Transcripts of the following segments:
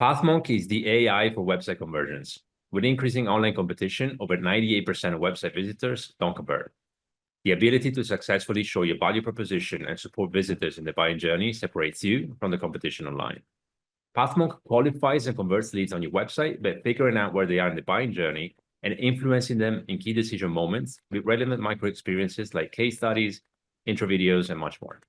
PathMonk is the AI for website conversions. With increasing online competition, over 98% of website visitors don't convert. The ability to successfully show your value proposition and support visitors in the buying journey separates you from the competition online. PathMonk qualifies and converts leads on your website by figuring out where they are in the buying journey and influencing them in key decision moments with relevant micro experiences like case studies, intro videos, and much more.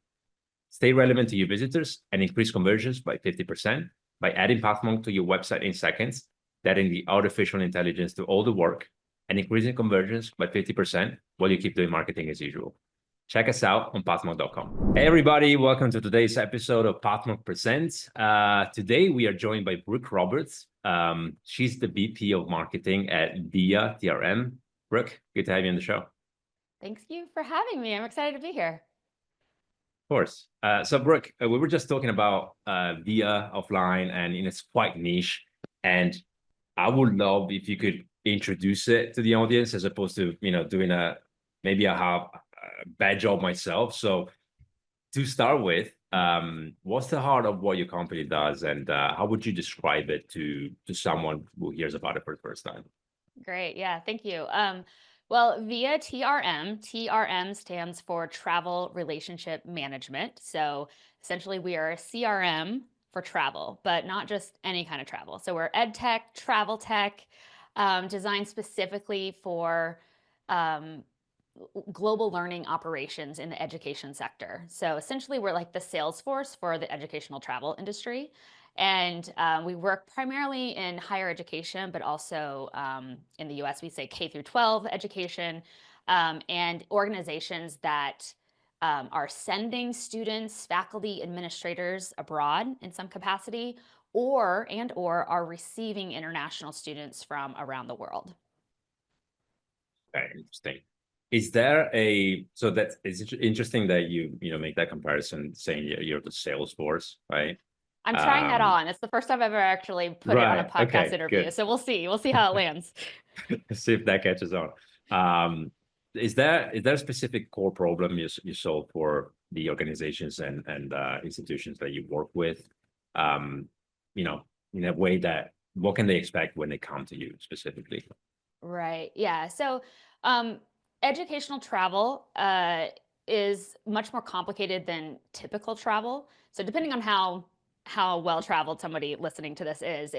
Stay relevant to your visitors and increase conversions by 50% by adding PathMonk to your website in seconds, adding the artificial intelligence to all the work, and increasing conversions by 50% while you keep doing marketing as usual. Check us out on pathmonk.com. Hey, everybody. Welcome to today's episode of PathMonk Presents. Today, we are joined by Brooke Roberts. She's the VP of Marketing at Via TRM. Brooke, good to have you on the show. Thank you for having me. I'm excited to be here. Of course. So Brooke, we were just talking about Via offline, and it's quite niche. And I would love if you could introduce it to the audience as opposed to, doing maybe I have a bad job myself. So to start with, what's the heart of what your company does, and how would you describe it to someone who hears about it for the first time? Great. Yeah, thank you. Well, Via TRM stands for Travel Relationship Management. So essentially, we are a CRM for travel, but not just any kind of travel. So we're ed tech, travel tech, designed specifically for global learning operations in the education sector. So essentially, we're like the Salesforce for the educational travel industry. And we work primarily in higher education, but also in the US, we say K through 12 education, and organizations that are sending students, faculty, administrators abroad in some capacity, or are receiving international students from around the world. Very interesting. So it's interesting that you make that comparison, saying you're the Salesforce, right? I'm trying that on. It's the first time I've ever actually put it on a podcast interview. Good. So we'll see. We'll see how it lands. See if that catches on. Is there a specific core problem you solve for the organizations and institutions that you work with? In a way that what can they expect when they come to you specifically? Right. Yeah. So educational travel is much more complicated than typical travel. So depending on how well-traveled somebody listening to this is,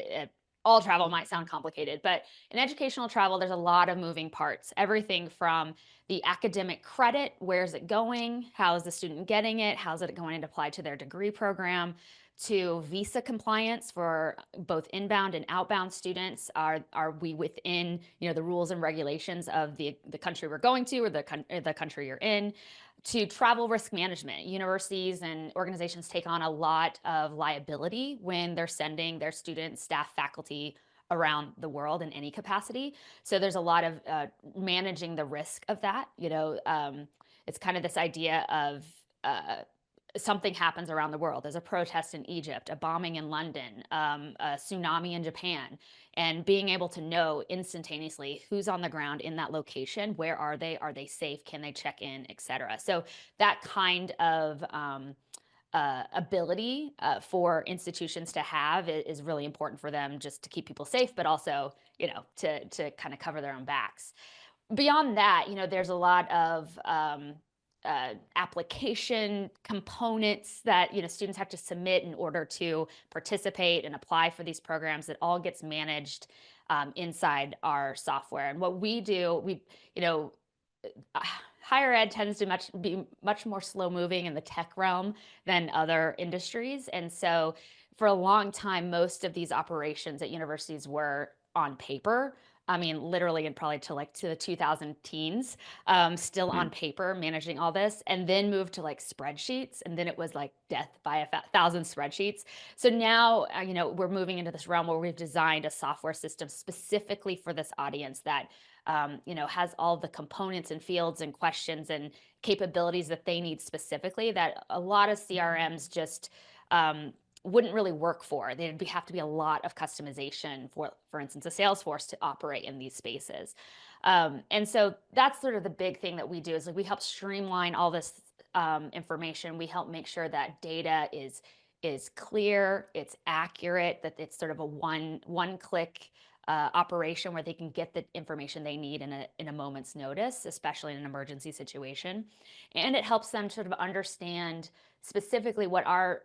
all travel might sound complicated, but in educational travel, there's a lot of moving parts. Everything from the academic credit, where's it going? How is the student getting it? How's it going to apply to their degree program? To visa compliance for both inbound and outbound students. Are we within the rules and regulations of the country we're going to, or the country you're in? To travel risk management, universities and organizations take on a lot of liability when they're sending their students, staff, faculty around the world in any capacity. So there's a lot of managing the risk of that. It's kind of this idea of something happens around the world. There's a protest in Egypt, a bombing in London, a tsunami in Japan, and being able to know instantaneously who's on the ground in that location, where are they safe, can they check in, et cetera. So that kind of ability for institutions to have is really important for them, just to keep people safe, but also, to kind of cover their own backs. Beyond that, there's a lot of application components that students have to submit in order to participate and apply for these programs. That all gets managed inside our software. And what we do, higher ed tends to be much more slow moving in the tech realm than other industries. And so for a long time, most of these operations at universities were on paper. I mean, literally, and probably to the 2000 teens, still on paper, managing all this, and then moved to spreadsheets, and then it was like death by 1,000 spreadsheets. So now, we're moving into this realm where we've designed a software system specifically for this audience that, has all the components and fields and questions and capabilities that they need specifically, that a lot of CRMs just wouldn't really work for. There'd have to be a lot of customization for instance, a Salesforce to operate in these spaces. And so that's sort of the big thing that we do, is we help streamline all this information. We help make sure that data is is clear, it's accurate, that it's sort of a one click operation where they can get the information they need in a moment's notice, especially in an emergency situation. And it helps them sort of understand specifically what our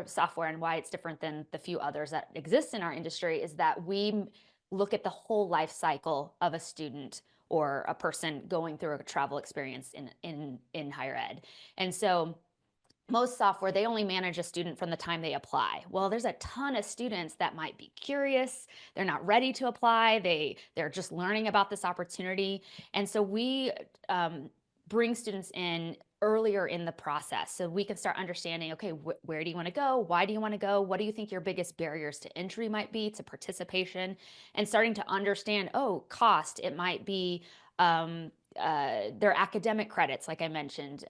software and why it's different than the few others that exist in our industry is that we look at the whole life cycle of a student or a person going through a travel experience in higher ed. And so most software, they only manage a student from the time they apply. Well, there's a ton of students that might be curious. They're not ready to apply. They're just learning about this opportunity. And so we bring students in earlier in the process so we can start understanding, okay, where do you want to go? Why do you want to go? What do you think your biggest barriers to entry might be to participation? And starting to understand, oh, cost, it might be their academic credits, like I mentioned,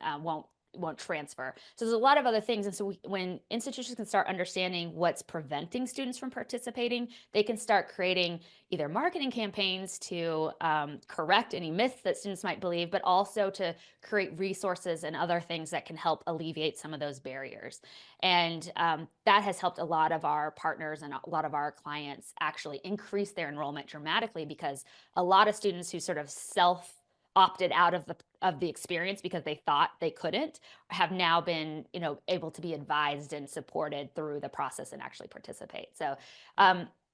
won't transfer. So there's a lot of other things. And so when institutions can start understanding what's preventing students from participating, they can start creating either marketing campaigns to correct any myths that students might believe, but also to create resources and other things that can help alleviate some of those barriers. And that has helped a lot of our partners and a lot of our clients actually increase their enrollment dramatically, because a lot of students who sort of opted out of the experience because they thought they couldn't have now been able to be advised and supported through the process and actually participate. So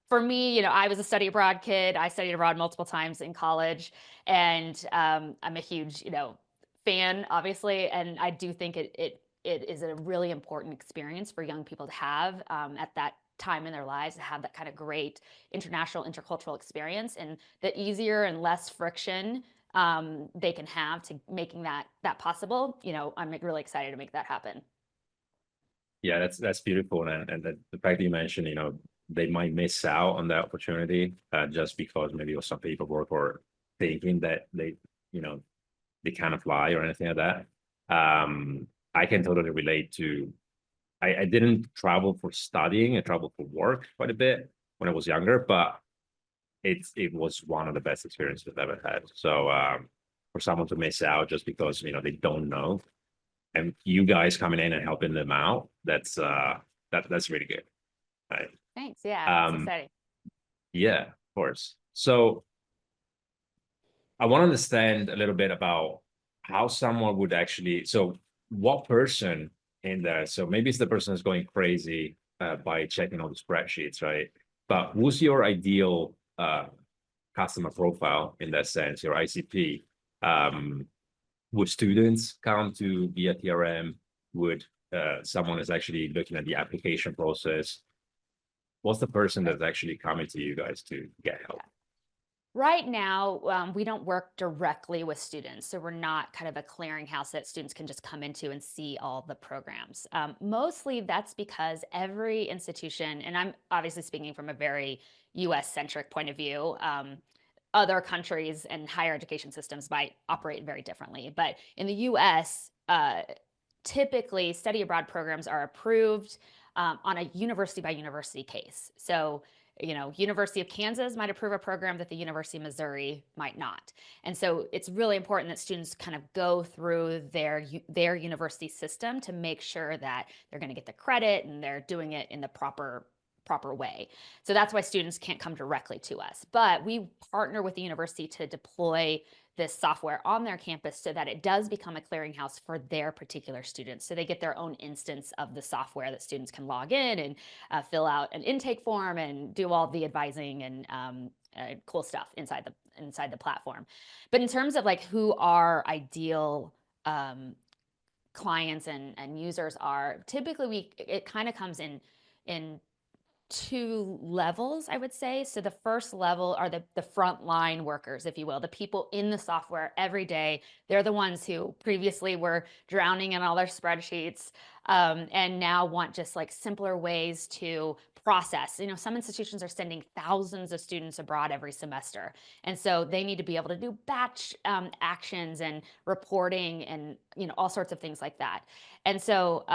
for me, I was a study abroad kid. I studied abroad multiple times in college, and I'm a huge fan, obviously, and I do think it is a really important experience for young people to have at that time in their lives, to have that kind of great international intercultural experience, and the easier and less friction they can have to making that possible. I'm really excited to make that happen. Yeah, that's beautiful, and the fact that you mentioned, they might miss out on that opportunity just because maybe it was some paperwork or thinking that they can't apply or anything like that. I can totally relate to. I didn't travel for studying. I traveled for work quite a bit when I was younger, but it was one of the best experiences I've ever had. So for someone to miss out just because they don't know, and you guys coming in and helping them out, that's really good. Right. Thanks. Yeah, it's exciting. Yeah, of course. So I want to understand a little bit about how someone would actually, so what person in there, so maybe it's the person that's going crazy by checking all the spreadsheets, right? But who's your ideal customer profile in that sense, your ICP? Would students come to Via TRM? Would someone is actually looking at the application process? What's the person that's actually coming to you guys to get help? Yeah. Right now, we don't work directly with students, so we're not kind of a clearinghouse that students can just come into and see all the programs. Mostly that's because every institution, and I'm obviously speaking from a very US-centric point of view, other countries and higher education systems might operate very differently. But in the US, typically study abroad programs are approved on a university by university case. So University of Kansas might approve a program that the University of Missouri might not. And so it's really important that students kind of go through their university system to make sure that they're going to get the credit and they're doing it in the proper way. So that's why students can't come directly to us. But we partner with the university to deploy this software on their campus so that it does become a clearinghouse for their particular students. So they get their own instance of the software that students can log in and fill out an intake form and do all the advising and cool stuff inside the platform. But in terms of like who our ideal clients and users are, typically it kind of comes in two levels, I would say. So the first level are the frontline workers, if you will, the people in the software every day. They're the ones who previously were drowning in all their spreadsheets and now want just like simpler ways to process. Some institutions are sending thousands of students abroad every semester. And so they need to be able to do batch actions and reporting and, all sorts of things like that. And so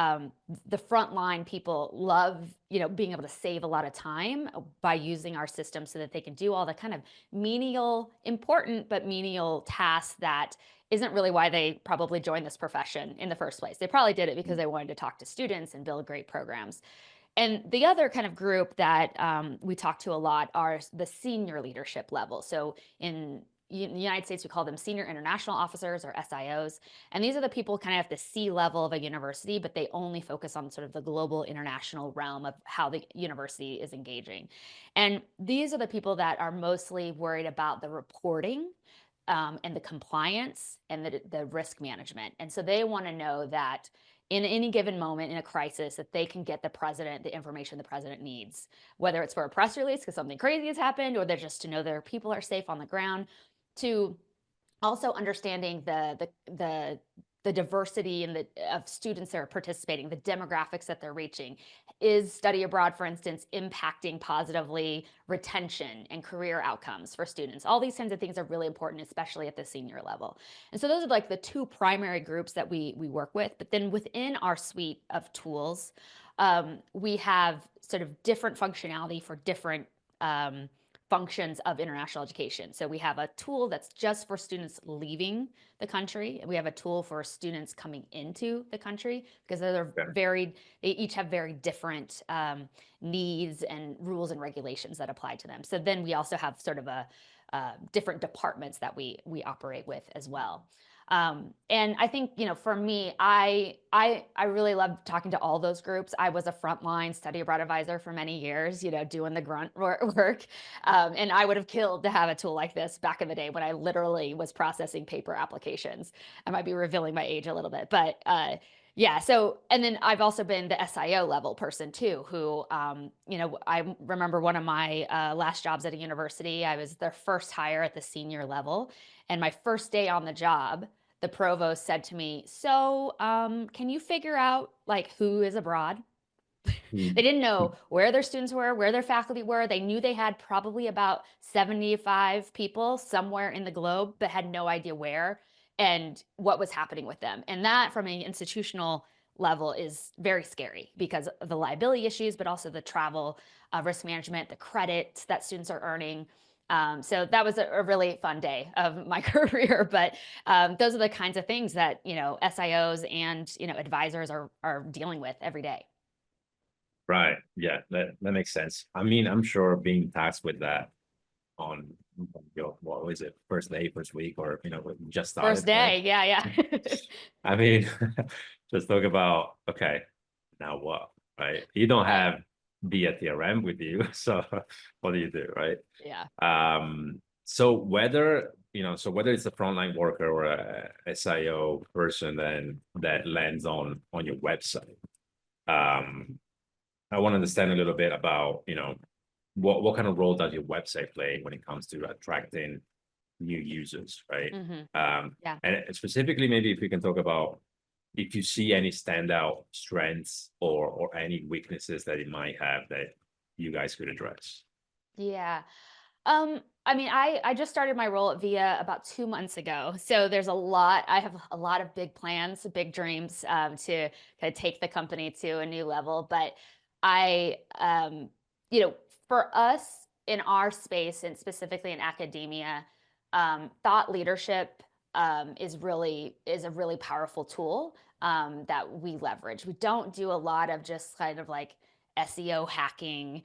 the frontline people love being able to save a lot of time by using our system so that they can do all the kind of menial, important, but menial tasks that isn't really why they probably joined this profession in the first place. They probably did it because they wanted to talk to students and build great programs. And the other kind of group that we talk to a lot are the senior leadership level. So in the United States, we call them senior international officers or SIOs. And these are the people kind of at the C level of a university, but they only focus on sort of the global international realm of how the university is engaging. And these are the people that are mostly worried about the reporting and the compliance and the risk management. And so they want to know that in any given moment in a crisis that they can get the president the information the president needs, whether it's for a press release because something crazy has happened, or they're just to know their people are safe on the ground, to also understanding the diversity and of students that are participating, the demographics that they're reaching. Is study abroad, for instance, impacting positively retention and career outcomes for students? All these kinds of things are really important, especially at the senior level. And so those are like the two primary groups that we work with. But then within our suite of tools, we have sort of different functionality for different functions of international education. So we have a tool that's just for students leaving the country. We have a tool for students coming into the country because they're they each have very different needs and rules and regulations that apply to them. So then we also have sort of a different departments that we operate with as well. And I think, for me, I really love talking to all those groups. I was a frontline study abroad advisor for many years, doing the grunt work. And I would have killed to have a tool like this back in the day when I literally was processing paper applications. I might be revealing my age a little bit, but yeah. So, and then I've also been the SIO level person too, who, I remember one of my last jobs at a university. I was their first hire at the senior level. And my first day on the job, the provost said to me, "So, can you figure out like who is abroad?" They didn't know where their students were, where their faculty were. They knew they had probably about 75 people somewhere in the globe, but had no idea where and what was happening with them. And that, from an institutional level, is very scary because of the liability issues, but also the travel risk management, the credits that students are earning. So that was a really fun day of my career. But those are the kinds of things that SIOs and advisors are dealing with every day. Right. Yeah, that makes sense. I mean, I'm sure being tasked with that on your, what was it, first day, first week, or just started. First day, right? yeah. I mean, just talk about, okay, now what, right? You don't Right. have Via TRM with you, so what do you do, right? Yeah. So whether it's a frontline worker or a SIO person then that lands on your website, I want to understand a little bit about, what kind of role does your website play when it comes to attracting new users, right? Yeah. And specifically, maybe if we can talk about if you see any standout strengths or any weaknesses that it might have that you guys could address. Yeah. I mean, I just started my role at Via about 2 months ago. So I have a lot of big plans, big dreams to kind of take the company to a new level. But I, for us in our space and specifically in academia, thought leadership is a really powerful tool that we leverage. We don't do a lot of just kind of like SEO hacking,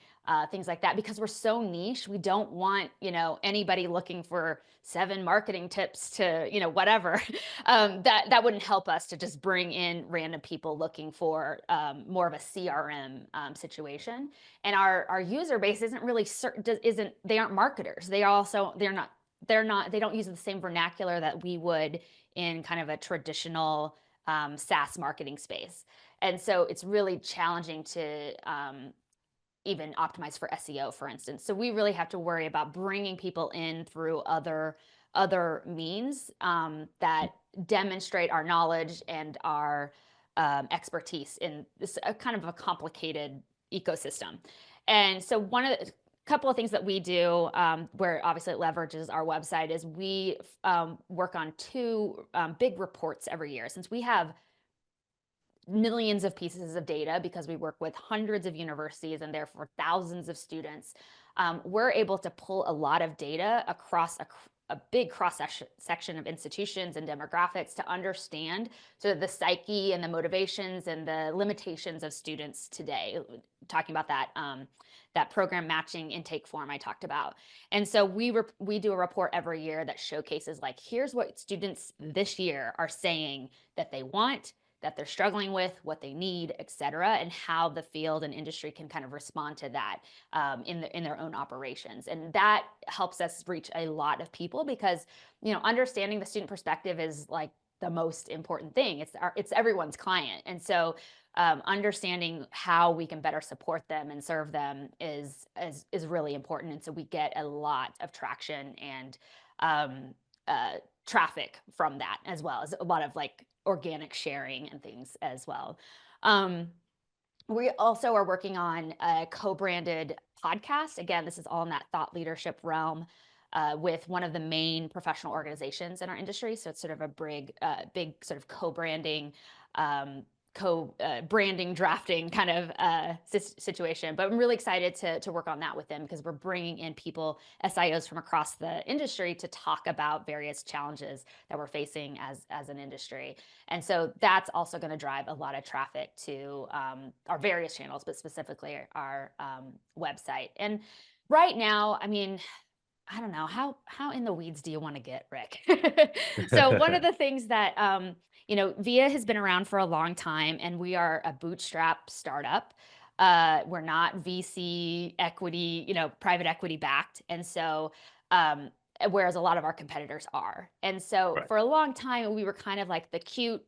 things like that, because we're so niche. We don't want, anybody looking for 7 marketing tips to, whatever. That wouldn't help us to just bring in random people looking for more of a CRM situation. And our user base isn't really they aren't marketers. They don't use the same vernacular that we would in kind of a traditional SaaS marketing space. And so it's really challenging to even optimize for SEO, for instance. So we really have to worry about bringing people in through other means that demonstrate our knowledge and our expertise in this kind of a complicated ecosystem. And so couple of things that we do where obviously it leverages our website is we work on 2 big reports every year. Since we have millions of pieces of data because we work with hundreds of universities and therefore thousands of students. We're able to pull a lot of data across a big section of institutions and demographics to understand sort of the psyche and the motivations and the limitations of students today, talking about that program matching intake form I talked about. And so we do a report every year that showcases, like, here's what students this year are saying that they want, that they're struggling with, what they need, et cetera, and how the field and industry can kind of respond to that in their own operations. And that helps us reach a lot of people because, understanding the student perspective is like the most important thing. It's everyone's client. And so understanding how we can better support them and serve them is really important. And so we get a lot of traction and traffic from that, as well as a lot of like organic sharing and things as well. We also are working on a co-branded podcast. Again, this is all in that thought leadership realm with one of the main professional organizations in our industry. So it's sort of a big sort of co-branding, branding drafting kind of situation. But I'm really excited to work on that with them because we're bringing in people, SIOs from across the industry, to talk about various challenges that we're facing as an industry. And so that's also going to drive a lot of traffic to our various channels, but specifically our website. And right now, I mean, I don't know, how in the weeds do you want to get, Rick? So one of the things that Via has been around for a long time, and we are a bootstrap startup. We're not VC equity, private equity backed, and so whereas a lot of our competitors are. And so Right. for a long time, we were kind of like the cute,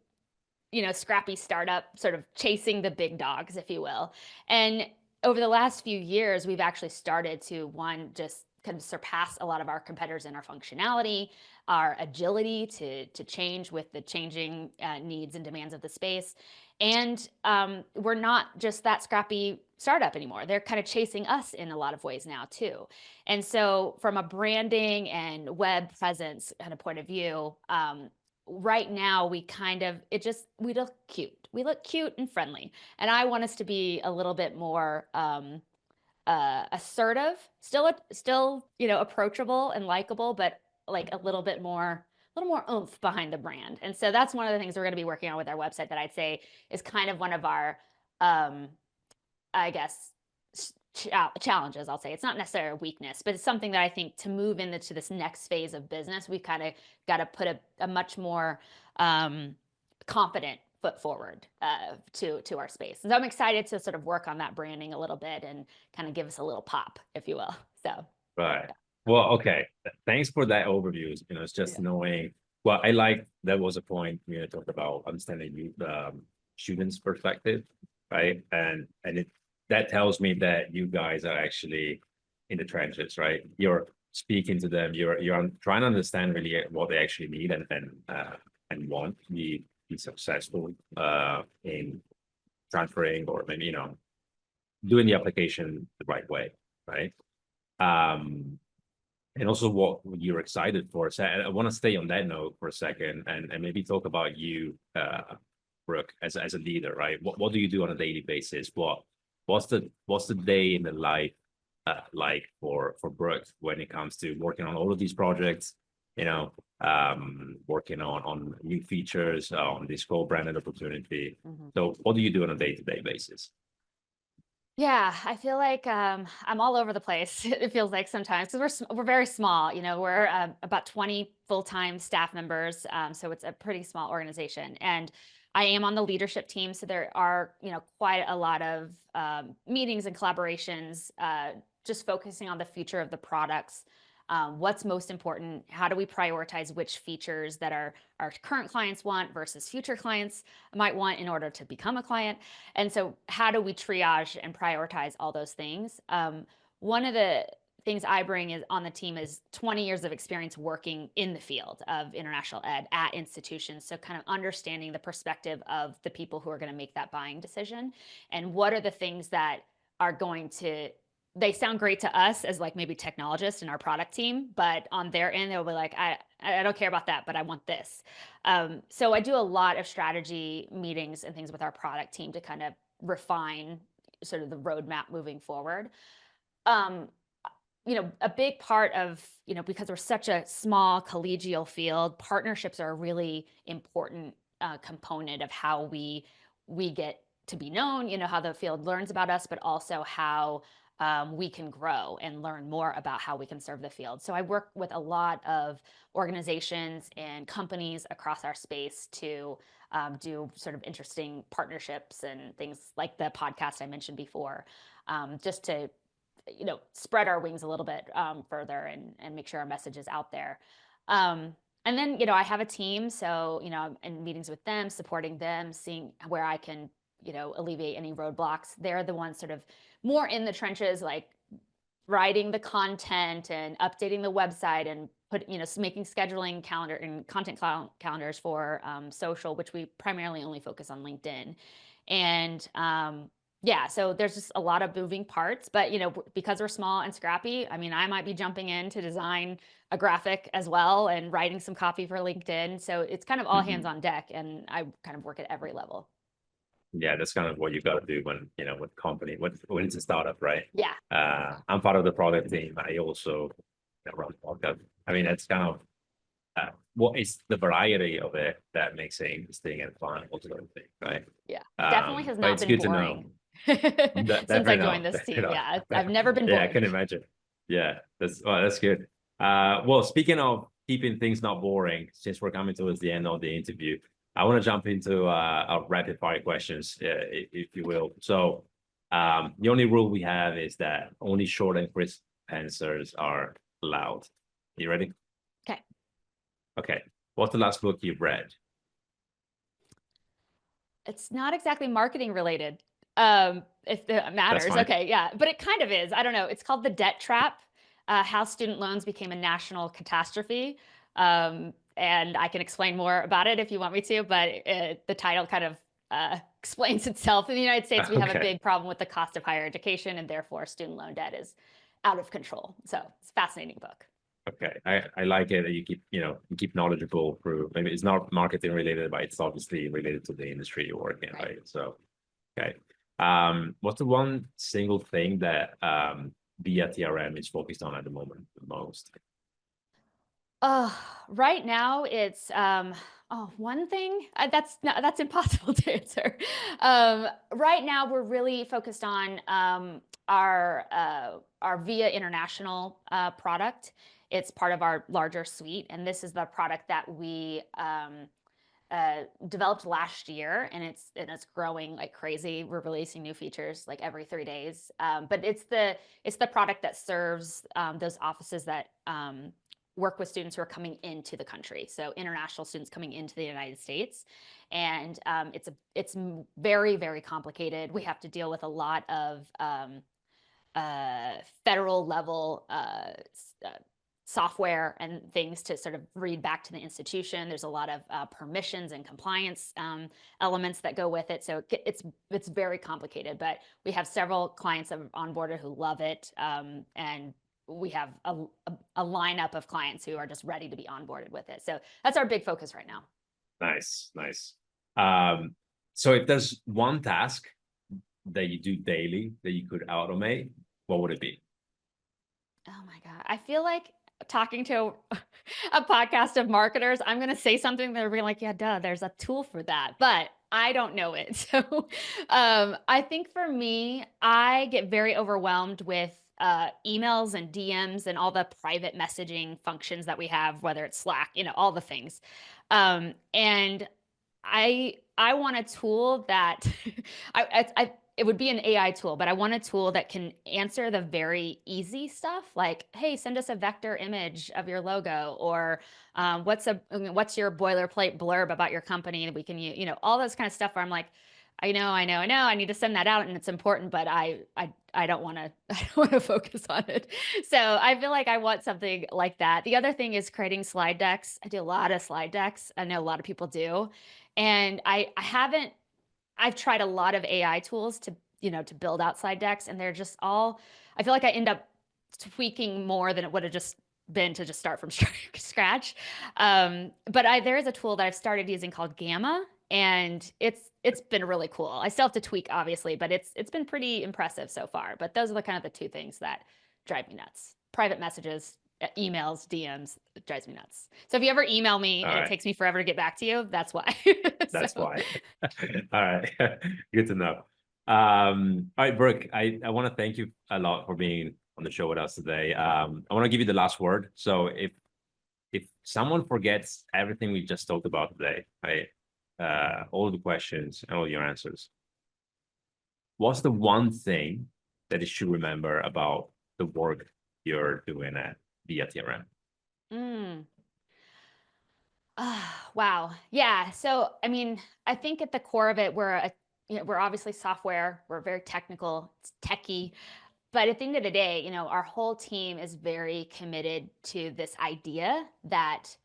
scrappy startup, sort of chasing the big dogs, if you will. And over the last few years, we've actually started to, one, just kind of surpass a lot of our competitors in our functionality, our agility to change with the changing needs and demands of the space. And we're not just that scrappy startup anymore. They're kind of chasing us in a lot of ways now too. And so from a branding and web presence kind of point of view, right now we look cute. We look cute and friendly. And I want us to be a little bit more assertive, still approachable and likable, but like a little more oomph behind the brand. And so that's one of the things we're going to be working on with our website that I'd say is kind of one of our I guess challenges. I'll say it's not necessarily a weakness, but it's something that I think to move into this next phase of business, we've kind of got to put a much more confident foot forward to our space. And so I'm excited to sort of work on that branding a little bit and kind of give us a little pop, if you will. So Right. Well, okay. Thanks for that overview. It's just knowing. Well, I like that was a point we talked about understanding students' perspective, right? And that tells me that you guys are actually in the trenches, right? You're speaking to them. You're trying to understand really what they actually need and want to be successful in transferring or maybe doing the application the right way, right? And also what you're excited for. So I want to stay on that note for a second and maybe talk about you, Brooke, as a leader, right? What do you do on a daily basis? What's the day in the life like for Brooke when it comes to working on all of these projects, working on new features, on this co-branded opportunity. mm-hmm. So what do you do on a day-to-day basis? Yeah, I feel like I'm all over the place. It feels like sometimes because we're very small. We're about 20 full-time staff members, so it's a pretty small organization. And I am on the leadership team, so there are quite a lot of meetings and collaborations, just focusing on the future of the products. What's most important? How do we prioritize which features that our current clients want versus future clients might want in order to become a client? And so how do we triage and prioritize all those things? One of the things I bring on the team is 20 years of experience working in the field of international ed at institutions. So kind of understanding the perspective of the people who are going to make that buying decision and what are the things that are going to they sound great to us as like maybe technologists in our product team, but on their end, they'll be like, I don't care about that, but I want this. So I do a lot of strategy meetings and things with our product team to kind of refine sort of the roadmap moving forward. Um, a big part of, because we're such a small collegial field, partnerships are a really important component of how we get to be known, how the field learns about us, but also how we can grow and learn more about how we can serve the field. So I work with a lot of organizations and companies across our space to do sort of interesting partnerships and things like the podcast I mentioned before, just to spread our wings a little bit further and make sure our message is out there. And then, I have a team, so, I'm in meetings with them, supporting them, seeing where I can, alleviate any roadblocks. They're the ones sort of more in the trenches, like writing the content and updating the website and making scheduling calendar and content calendars for social, which we primarily only focus on LinkedIn. And yeah, so there's just a lot of moving parts, but because we're small and scrappy, I mean, I might be jumping in to design a graphic as well and writing some copy for LinkedIn. So it's kind of all hands on deck, and I kind of work at every level. Yeah, that's kind of what you got to do when, with company, when it's a startup, right? Yeah. I'm part of the product team. I also run podcast. I mean, it's kind of what is the variety of it that makes it interesting and fun, ultimately, right? Yeah. Definitely has not it's been good boring to know. since I joined this team. Yeah. I've never been bored. Yeah, I can imagine. Yeah, that's good. Well, speaking of keeping things not boring, since we're coming towards the end of the interview, I want to jump into our rapid fire questions, if you will. So the only rule we have is that only short and crisp answers are allowed. You ready? Okay. Okay. What's the last book you've read? It's not exactly marketing related. If that matters. fine. Okay, yeah, but it kind of is. I don't know. It's called The Debt Trap: How Student Loans Became a National Catastrophe. And I can explain more about it if you want me to, but the title kind of explains itself. In the United States, we have a big problem with the cost of higher education, and therefore student loan debt is out of control. So it's a fascinating book. Okay, I like it that you keep knowledgeable through. Maybe it's not marketing related, but it's obviously related to the industry you're working in, right? So, okay. What's the one single thing that Via TRM is focused on at the moment the most? Right now it's one thing that's impossible to answer. Right now we're really focused on our Via International product. It's part of our larger suite, and this is the product that we developed last year, and it's growing like crazy. We're releasing new features like every 3 days. But it's the product that serves those offices that work with students who are coming into the country. So international students coming into the United States, and it's very, very complicated. We have to deal with a lot of federal level software and things to sort of read back to the institution. There's a lot of permissions and compliance elements that go with it. So it's very complicated, but we have several clients on board who love it. And we have a lineup of clients who are just ready to be onboarded with it. So that's our big focus right now. Nice. So if there's one task that you do daily that you could automate, what would it be? Oh my God. I feel like talking to a podcast of marketers, I'm going to say something they're going to be like, yeah, duh, there's a tool for that, but I don't know it. So I think for me, I get very overwhelmed with emails and DMs and all the private messaging functions that we have, whether it's Slack, all the things. And I want a tool that it would be an AI tool, but I want a tool that can answer the very easy stuff, like, hey, send us a vector image of your logo, or what's your boilerplate blurb about your company that we can use, all those kind of stuff where I'm like, I know, I need to send that out and it's important, but I don't want to focus on it. So I feel like I want something like that. The other thing is creating slide decks. I do a lot of slide decks. I know a lot of people do. And I've tried a lot of AI tools to to build out slide decks, and they're just all, I feel like I end up tweaking more than it would have just been to just start from scratch. But there is a tool that I've started using called Gamma, and it's been really cool. I still have to tweak, obviously, but it's been pretty impressive so far. But those are the kind of the two things that drive me nuts: private messages, emails, DMs. It drives me nuts. So if you ever email me and it takes me forever to get back to you, that's why. That's why. All right. Good to know. All right, Brooke, I want to thank you a lot for being on the show with us today. I want to give you the last word. So if someone forgets everything we just talked about today, right? All the questions and all your answers, what's the one thing that they should remember about the work you're doing at Via TRM? Wow. Yeah. So, I mean, I think at the core of it, we're obviously software. We're very technical, it's techie. But at the end of the day, our whole team is very committed to this idea that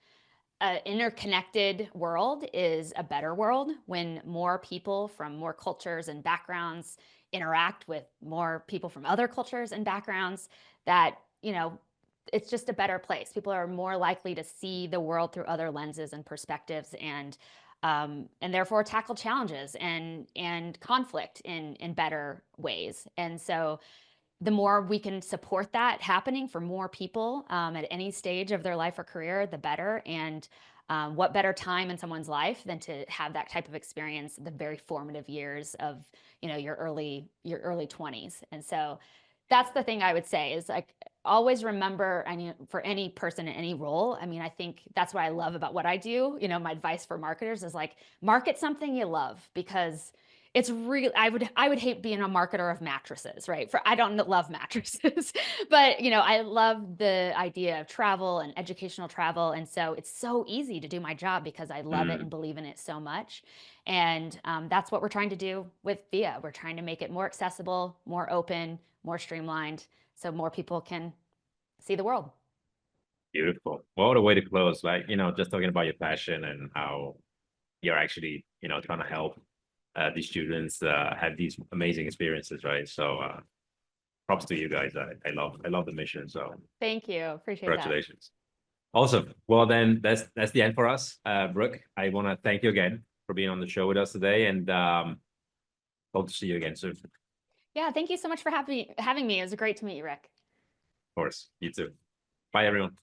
an interconnected world is a better world when more people from more cultures and backgrounds interact with more people from other cultures and backgrounds, that, it's just a better place. People are more likely to see the world through other lenses and perspectives, and therefore tackle challenges and conflict in better ways. And so the more we can support that happening for more people at any stage of their life or career, the better. And what better time in someone's life than to have that type of experience, the very formative years of your early 20s. And so that's the thing I would say is, like, always remember, I mean, for any person in any role, I mean, I think that's what I love about what I do. My advice for marketers is, like, market something you love, because it's real. I would hate being a marketer of mattresses, right? I don't love mattresses, but I love the idea of travel and educational travel. And so it's so easy to do my job because I love it and believe in it so much. And that's what we're trying to do with Via. We're trying to make it more accessible, more open, more streamlined, so more people can see the world. Beautiful. Well, what a way to close. Like, just talking about your passion and how you're actually, trying to help these students have these amazing experiences, right? So props to you guys. I love the mission. So Thank you. Appreciate that. congratulations. Awesome. Well, then that's the end for us. Brooke, I want to thank you again for being on the show with us today, and hope to see you again soon. Of Yeah, thank you so much for having me. It was great to meet you, Rick. course. You too. Bye, everyone.